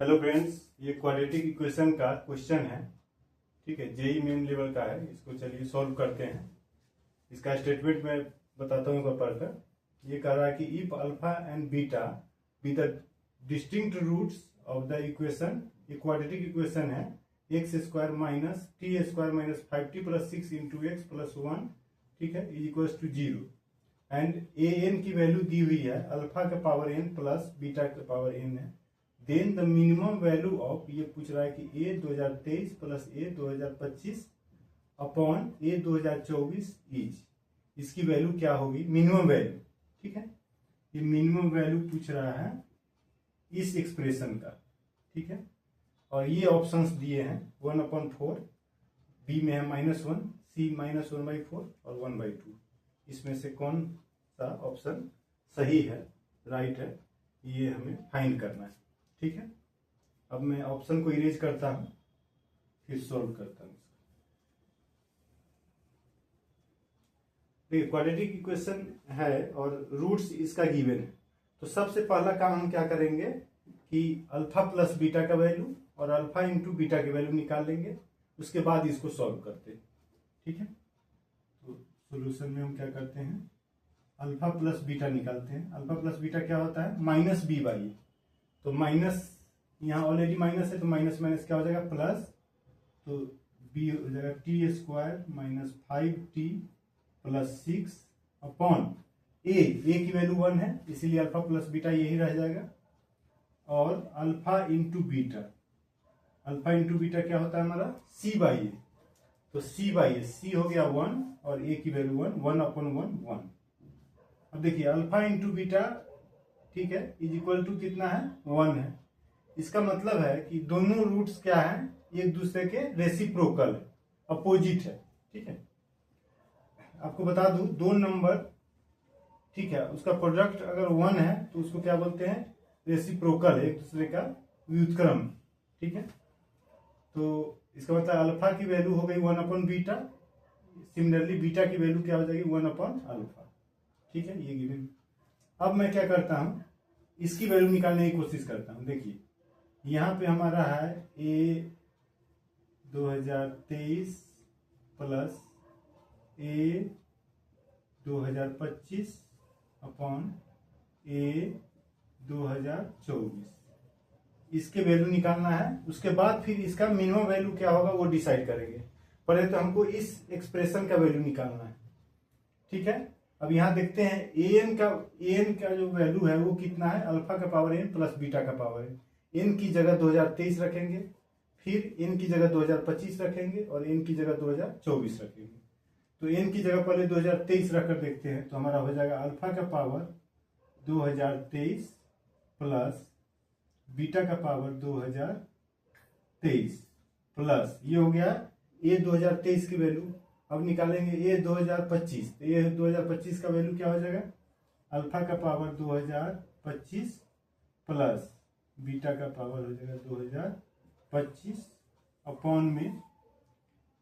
Hello friends, ये quadratic equation का question है। ठीक है, जेई मेन लेवल का है। इसको चलिए सॉल्व करते हैं। इसका स्टेटमेंट मैं बताता हूँ पढ़कर। ये कह रहा है कि if alpha and beta be the distinct roots of the equation, ये क्वाड्रेटिक इक्वेशन है, X square minus T square minus 5t plus 6 into X plus 1, ठीक है, is equal to 0। And A N की वैल्यू दी हुई है, alpha का power N plus beta का पावर एन है। Then the minimum value of, ये पूछ रहा है कि A 2023 plus A 2025 upon A 2024 is, इसकी वैल्यू क्या होगी, मिनिमम वैल्यू। ठीक है, ये मिनिमम वैल्यू पूछ रहा है इस एक्सप्रेशन का। ठीक है, और ये ऑप्शंस दिए हैं 1/4, बी में है -1, सी -1/4 और 1/2। इसमें से कौन सा ऑप्शन सही है, राइट है, ये हमें फाइंड करना है। ठीक है, अब मैं ऑप्शन को इरेज करता हूं, फिर सॉल्व करता हूं। देखिए, क्वाड्रेटिक इक्वेशन है और रूट्स इसका गिवन है। तो सबसे पहला काम हम क्या करेंगे कि अल्फा प्लस बीटा का वैल्यू और अल्फा इंटू बीटा की वैल्यू निकाल लेंगे, उसके बाद इसको सॉल्व करते हैं। ठीक है, तो सॉल्यूशन में हम क्या करते हैं, अल्फा प्लस बीटा निकालते हैं। अल्फा प्लस बीटा क्या होता है, माइनस बी बाई, तो माइनस यहाँ ऑलरेडी माइनस है, तो माइनस माइनस क्या हो जाएगा प्लस, तो बी हो जाएगा T square minus 5t plus 6 upon A की वैल्यू 1 है, इसीलिए अल्फा प्लस बीटा यही रह जाएगा। और alpha into beta, alpha into beta क्या होता है हमारा, सी बाई ए, तो सी बाई ए, सी हो गया 1 और ए की वैल्यू 1, 1/1 अब देखिए अल्फा इंटू बीटा, ठीक है, इज इक्वल टू कितना है, 1 है। इसका मतलब है कि दोनों रूट्स क्या है, एक दूसरे के रेसिप्रोकल है, अपोजिट है। ठीक है, आपको बता दूं, दो नंबर, ठीक है, उसका प्रोडक्ट अगर 1 है तो उसको क्या बोलते हैं, रेसिप्रोकल है, एक दूसरे का व्युत्क्रम। ठीक है, तो इसका मतलब अल्फा की वैल्यू हो गई 1/बीटा, सिमिलरली बीटा की वैल्यू क्या हो जाएगी 1/अल्फा। ठीक है, ये गिवन। अब मैं क्या करता हूं, इसकी वैल्यू निकालने की कोशिश करता हूं। देखिए यहां पे हमारा है ए 2023 प्लस ए 2025 अपॉन ए 2024, इसके वैल्यू निकालना है। उसके बाद फिर इसका मिनिमम वैल्यू क्या होगा वो डिसाइड करेंगे। पहले तो हमको इस एक्सप्रेशन का वैल्यू निकालना है। ठीक है, अब यहां देखते हैं एन का जो वैल्यू है वो कितना है, अल्फा का पावर एन प्लस बीटा का पावर एन। एन की जगह 2023 रखेंगे, फिर एन की जगह 2025 रखेंगे और एन की जगह 2024 रखेंगे। तो एन की जगह पहले 2023 रखकर देखते हैं, तो हमारा हो जाएगा अल्फा का पावर 2023 प्लस बीटा का पावर 2023 प्लस, ये हो गया ए 2023 की वैल्यू। अब निकालेंगे ए 2025, तो ए 2025 का वैल्यू क्या हो जाएगा, अल्फा का पावर 2025 प्लस बीटा का पावर हो जाएगा 2025 अपॉन में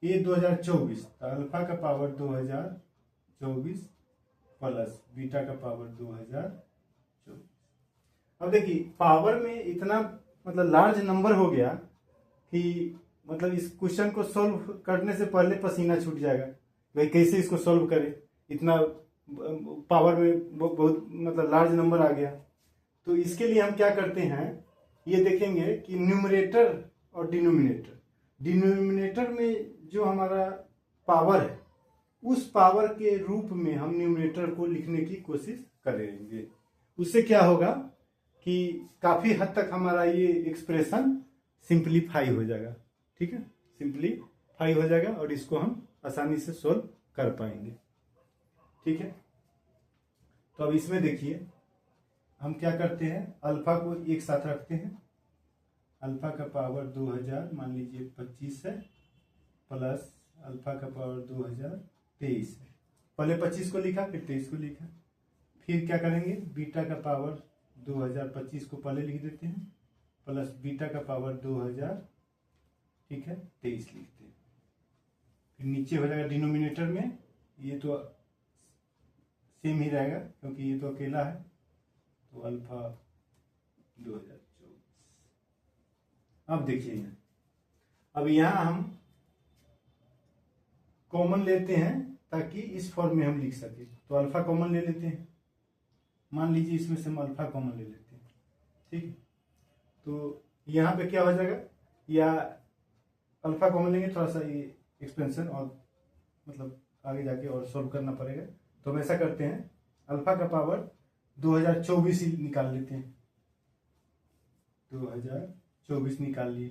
ए 2024, तो अल्फा का पावर 2024 प्लस बीटा का पावर 2024। अब देखिए पावर में इतना मतलब लार्ज नंबर हो गया कि मतलब इस क्वेश्चन को सॉल्व करने से पहले पसीना छूट जाएगा, भाई कैसे इसको सॉल्व करें, इतना पावर में बहुत मतलब लार्ज नंबर आ गया। तो इसके लिए हम क्या करते हैं, ये देखेंगे कि न्यूमरेटर और डिनोमिनेटर में जो हमारा पावर है, उस पावर के रूप में हम न्यूमरेटर को लिखने की कोशिश करेंगे। उससे क्या होगा कि काफी हद तक हमारा ये एक्सप्रेशन सिंप्लीफाई हो जाएगा। ठीक है, सिंप्लीफाई हो जाएगा और इसको हम आसानी से सोल्व कर पाएंगे। ठीक है, तो अब इसमें देखिए हम क्या करते हैं, अल्फा को एक साथ रखते हैं। अल्फा का पावर 2000 मान लीजिए 25 है, प्लस अल्फा का पावर 2023 है। पहले 25 को लिखा, फिर 23 को लिखा। फिर क्या करेंगे, बीटा का पावर 2025 को पहले लिख देते हैं, प्लस बीटा का पावर 2000, ठीक है, 23 लिखते हैं। फिर नीचे हो जाएगा डिनोमिनेटर में, ये तो सेम ही रहेगा क्योंकि ये तो अकेला है, तो अल्फा 2024 अब देखिए, अब यहाँ हम कॉमन लेते हैं ताकि इस फॉर्म में हम लिख सके। तो अल्फा कॉमन ले लेते हैं, मान लीजिए इसमें से हम अल्फा कॉमन ले लेते हैं, ठीक। तो यहाँ पे क्या हो जाएगा, या अल्फा कॉमन लेंगे, थोड़ा सा ये एक्सपेंशन और मतलब आगे जाके और सॉल्व करना पड़ेगा। तो हम ऐसा करते हैं, अल्फा का पावर 2024 ही निकाल लेते हैं, 2024 निकाल लिए।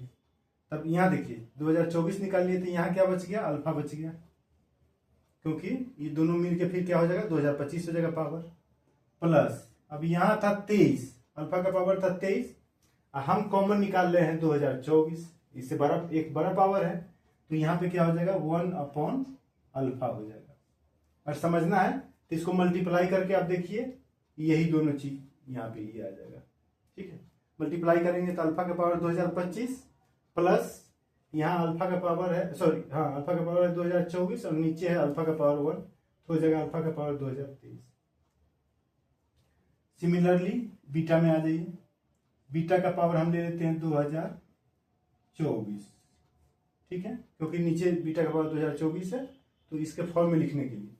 तब यहाँ देखिए 2024 निकाल लिए, तो यहाँ क्या बच गया, अल्फा बच गया, क्योंकि ये दोनों मिलके फिर क्या हो जाएगा 2025 हो जाएगा पावर। प्लस अब यहाँ था 23, अल्फा का पावर था 23, हम कॉमन निकाल रहे हैं 2024, इससे बड़ा एक बड़ा पावर है, तो यहाँ पे क्या हो जाएगा 1 अल्फा हो जाएगा। और समझना है तो इसको मल्टीप्लाई करके आप देखिए, यही दोनों चीज यहाँ पे ये आ जाएगा, ठीक है। मल्टीप्लाई करेंगे तो अल्फा का पावर 2025 प्लस यहाँ अल्फा का पावर है, सॉरी हाँ, अल्फा का पावर है 2024 और नीचे है अल्फा का पावर 1, तो हो जाएगा अल्फा का पावर 2023। सिमिलरली बीटा में आ जाइए, बीटा का पावर हम ले लेते हैं 2024, ठीक है, क्योंकि नीचे बीटा का पावर 2024 है, तो इसके फॉर्म में लिखने के लिए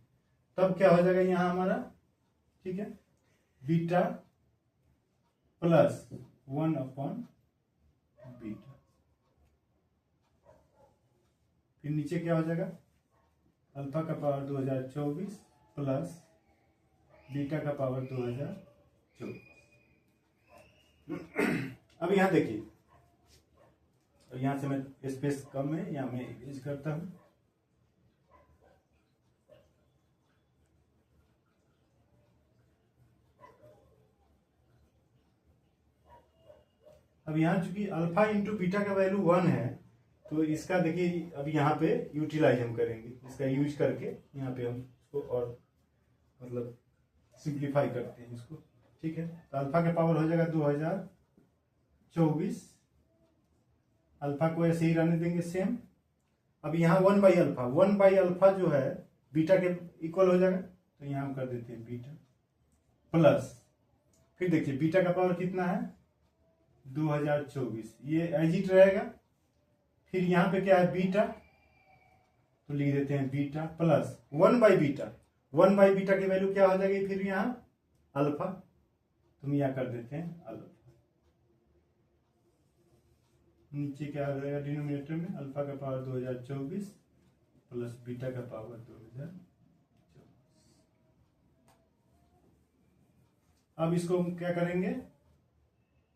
तब क्या हो जाएगा यहाँ हमारा, ठीक है, बीटा प्लस 1 बीटा, फिर नीचे क्या हो जाएगा अल्फा का पावर 2024 प्लस बीटा का पावर 2024। अब यहाँ देखिए, यहाँ से मैं स्पेस कम है, यहाँ मैं यूज करता हूँ। अब यहाँ चूंकि अल्फा इंटू बीटा का वैल्यू 1 है, तो इसका देखिए अब यहाँ पे यूटिलाइज हम करेंगे, इसका यूज करके यहाँ पे हम इसको और मतलब सिंप्लीफाई करते हैं इसको, ठीक है। तो अल्फा का पावर हो जाएगा 2024, अल्फा को ऐसे ही रहने देंगे सेम। अब यहाँ 1/अल्फा जो है बीटा के इक्वल हो जाएगा, तो यहाँ हम कर देते हैं बीटा प्लस, फिर देखिए बीटा का पावर कितना है 2024, ये एज इट रहेगा। फिर यहाँ पे क्या है बीटा, तो लिख देते हैं बीटा प्लस 1/बीटा, 1/बीटा की वैल्यू क्या हो जाएगी फिर यहाँ अल्फा, तुम यहाँ कर देते हैं अल्फा। नीचे क्या आ जाएगा डिनोमिनेटर में, अल्फा का पावर 2024 प्लस बीटा का पावर 2024। अब इसको हम क्या करेंगे,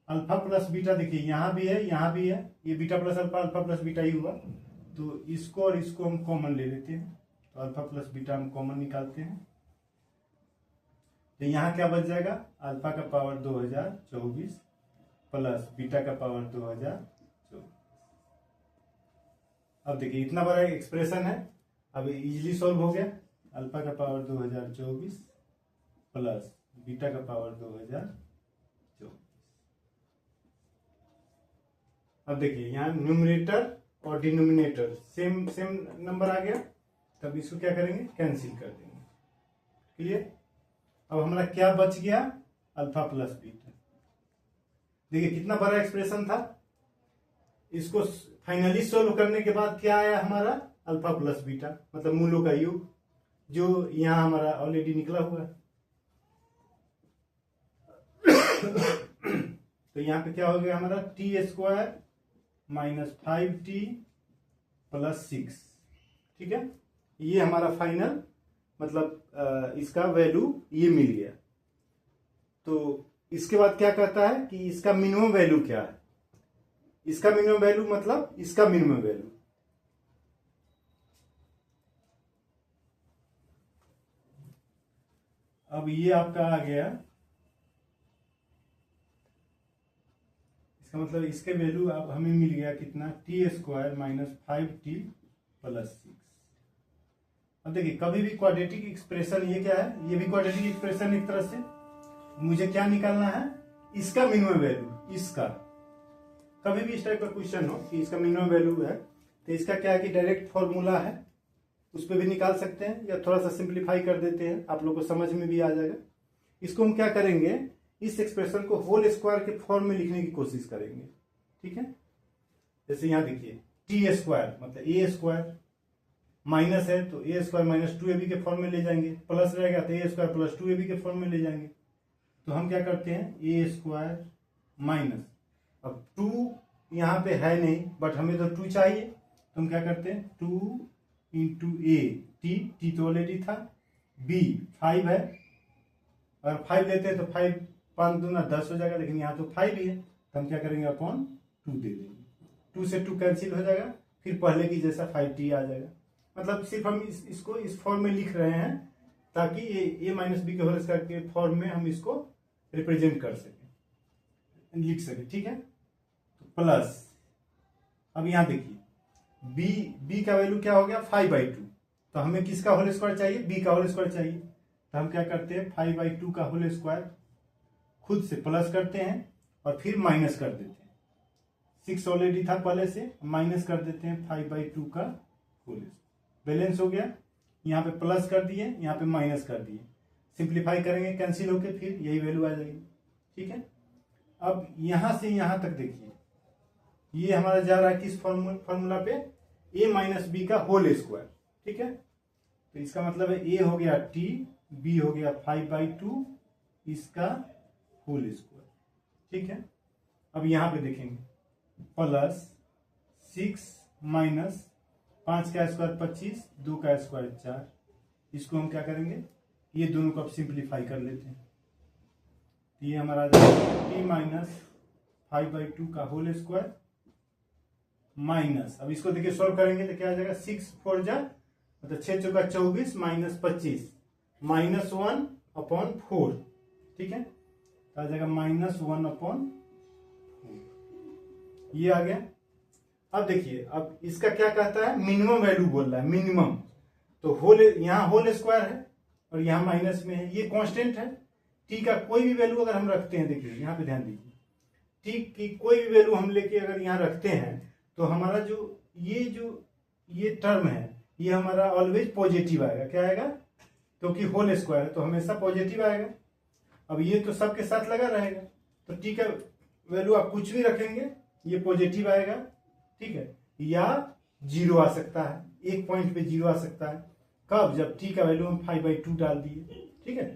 अल्फा प्लस बीटा, देखिए यहाँ भी है यहाँ भी है, ये beta plus alpha, alpha plus beta ही हुआ, तो इसको और इसको हम कॉमन ले लेते हैं, तो अल्फा प्लस बीटा हम कॉमन निकालते हैं, तो यहाँ क्या बच जाएगा अल्फा का पावर 2024 प्लस बीटा का पावर 2024। अब देखिए इतना बड़ा एक्सप्रेशन है, अब इजीली सॉल्व हो गया, अल्फा का पावर 2024 प्लस बीटा का पावर 2024। अब देखिए यहाँ न्यूमरेटर और डिनोमिनेटर सेम सेम नंबर आ गया, तब इसको क्या करेंगे कैंसिल कर देंगे, क्लियर। अब हमारा क्या बच गया अल्फा प्लस बीटा, देखिए कितना बड़ा एक्सप्रेशन था। इसको फाइनली सोल्व करने के बाद क्या आया हमारा अल्फा प्लस बीटा, मतलब मूलों का योग, जो यहाँ हमारा ऑलरेडी निकला हुआ है। तो यहाँ पे क्या हो गया हमारा t² माइनस 5t प्लस 6, ठीक है, ये हमारा फाइनल मतलब इसका वैल्यू ये मिल गया। तो इसके बाद क्या कहता है कि इसका मिनिमम वैल्यू क्या है, इसका मिनिमम वैल्यू मतलब इसका मिनिमम वैल्यू, अब ये आपका आ गया, इसका मतलब इसके वैल्यू अब हमें मिल गया कितना t² माइनस 5t प्लस 6। अब देखिए कभी भी क्वाड्रेटिक एक्सप्रेशन, ये क्या है, ये भी क्वाड्रेटिक एक्सप्रेशन एक तरह से, मुझे क्या निकालना है इसका मिनिमम वैल्यू, इसका कभी भी इस टाइप का क्वेश्चन हो कि इसका मिनिमम वैल्यू है, तो इसका क्या है कि डायरेक्ट फॉर्मूला है, उस पर भी निकाल सकते हैं या थोड़ा सा सिंप्लीफाई कर देते हैं, आप लोग को समझ में भी आ जाएगा। इसको हम क्या करेंगे, इस एक्सप्रेशन को होल स्क्वायर के फॉर्म में लिखने की कोशिश करेंगे, ठीक है। जैसे यहाँ देखिए टी स्क्वायर मतलब ए स्क्वायर, माइनस है तो ए स्क्वायर माइनस 2ab के फॉर्म में ले जाएंगे, प्लस रहेगा तो ए स्क्वायर प्लस 2ab के फॉर्म में ले जाएंगे। तो हम क्या करते हैं ए स्क्वायर माइनस, अब 2 यहाँ पे है नहीं बट हमें तो 2 चाहिए, तो हम क्या करते हैं 2 इंटू ए, टी तो ऑलरेडी था, बी 5 है, अगर 5 लेते हैं तो 5 5 दूना 10 हो जाएगा, लेकिन यहाँ तो 5 ही है तो हम क्या करेंगे अपॉन 2 दे देंगे, 2 से 2 कैंसिल हो जाएगा, फिर पहले की जैसा 5t आ जाएगा। मतलब सिर्फ हम इसको इस फॉर्म में लिख रहे हैं ताकि ये ए माइनस बी के होल स्क्वायर के फॉर्म में हम इसको रिप्रेजेंट कर सकें, लिख सके, ठीक है। तो प्लस, अब यहां देखिए बी का वैल्यू क्या हो गया 5/2, तो हमें किसका होल स्क्वायर चाहिए, बी का होल स्क्वायर चाहिए, तो हम क्या करते हैं 5/2 का होल स्क्वायर खुद से प्लस करते हैं और फिर माइनस कर देते हैं, 6 ऑलरेडी था पहले से, माइनस कर देते हैं 5/2 का होल स्क्वायर, बैलेंस हो गया, यहाँ पे प्लस कर दिए यहाँ पे माइनस कर दिए, सिंप्लीफाई करेंगे कैंसिल होके फिर यही वैल्यू आ जाएगी, ठीक है। अब यहां से यहां तक देखिए ये हमारा जा रहा है किस फॉर्मूला पे, a माइनस बी का होल स्क्वायर, ठीक है। तो इसका मतलब है a हो गया t, b हो गया 5/2 इसका होल स्क्वायर, ठीक है। अब यहां पे देखेंगे प्लस 6 माइनस 5 का स्क्वायर 25, 2 का स्क्वायर 4, इसको हम क्या करेंगे ये दोनों को अब सिंप्लीफाई कर लेते हैं, ये हमारा t माइनस 5/2 का होल स्क्वायर माइनस, अब इसको देखिए सॉल्व करेंगे तो क्या आ जाएगा 6 4 जा मतलब 6 चौका 24 माइनस 25 माइनस 1 अपॉन 4, ठीक है, तो आ जाएगा माइनस 1 अपॉन 4, ये आ गया। अब देखिए अब इसका क्या कहता है मिनिमम वैल्यू बोल रहा है, मिनिमम, तो होल यहाँ होल स्क्वायर है और यहाँ माइनस में है, ये कांस्टेंट है, टी का कोई भी वैल्यू अगर हम रखते हैं, देखिए यहाँ पे ध्यान दीजिए, टी की कोई भी वैल्यू हम लेके अगर यहाँ रखते हैं तो हमारा जो ये टर्म है ये हमारा ऑलवेज पॉजिटिव आएगा, क्या आएगा, क्योंकि होल स्क्वायर है तो हमेशा पॉजिटिव आएगा। अब ये तो सबके साथ लगा रहेगा, तो टी का वैल्यू आप कुछ भी रखेंगे ये पॉजिटिव आएगा, ठीक है, या 0 आ सकता है, एक पॉइंट पे 0 आ सकता है, कब, जब टी का वैल्यू हम 5/2 डाल दिए, ठीक है।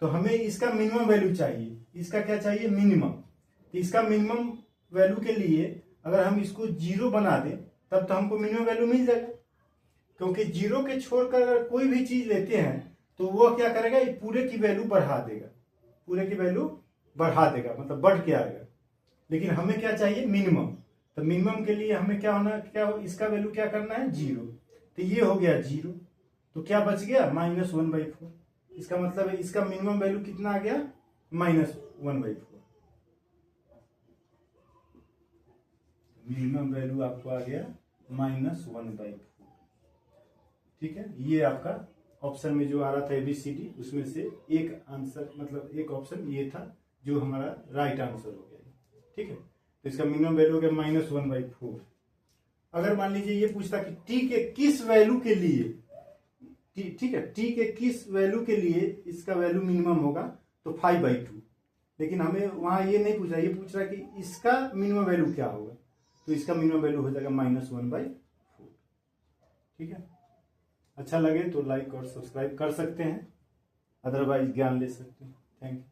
तो हमें इसका मिनिमम वैल्यू चाहिए, इसका क्या चाहिए मिनिमम, तो इसका मिनिमम वैल्यू के लिए अगर हम इसको 0 बना दें तब तो हमको मिनिमम वैल्यू मिल जाएगा, क्योंकि 0 के छोड़कर अगर कोई भी चीज लेते हैं तो वो क्या करेगा, ये पूरे की वैल्यू बढ़ा देगा, पूरे की वैल्यू बढ़ा देगा मतलब बढ़ के आएगा, लेकिन हमें क्या चाहिए मिनिमम, तो मिनिमम के लिए हमें क्या होना, क्या इसका वैल्यू क्या करना है 0, तो ये हो गया 0, तो क्या बच गया -1/4, इसका मतलब है इसका मिनिमम वैल्यू कितना आ गया -1/4, मिनिमम वैल्यू आपको आ गया -1/4, ठीक है। ये आपका ऑप्शन में जो आ रहा था ABCD उसमें से एक आंसर मतलब एक ऑप्शन ये था जो हमारा राइट आंसर हो गया, ठीक है। तो इसका मिनिमम वैल्यू हो गया -1/4। अगर मान लीजिए ये पूछता कि टी के किस वैल्यू के लिए, ठीक है, टी के किस वैल्यू के लिए इसका वैल्यू मिनिमम होगा तो 5/2, लेकिन हमें वहां ये नहीं पूछा, ये पूछ रहा है कि इसका मिनिमम वैल्यू क्या होगा, तो इसका मिनिमम वैल्यू हो जाएगा -1/4, ठीक है। अच्छा लगे तो लाइक और सब्सक्राइब कर सकते हैं, अदरवाइज ज्ञान ले सकते हैं। Thank you.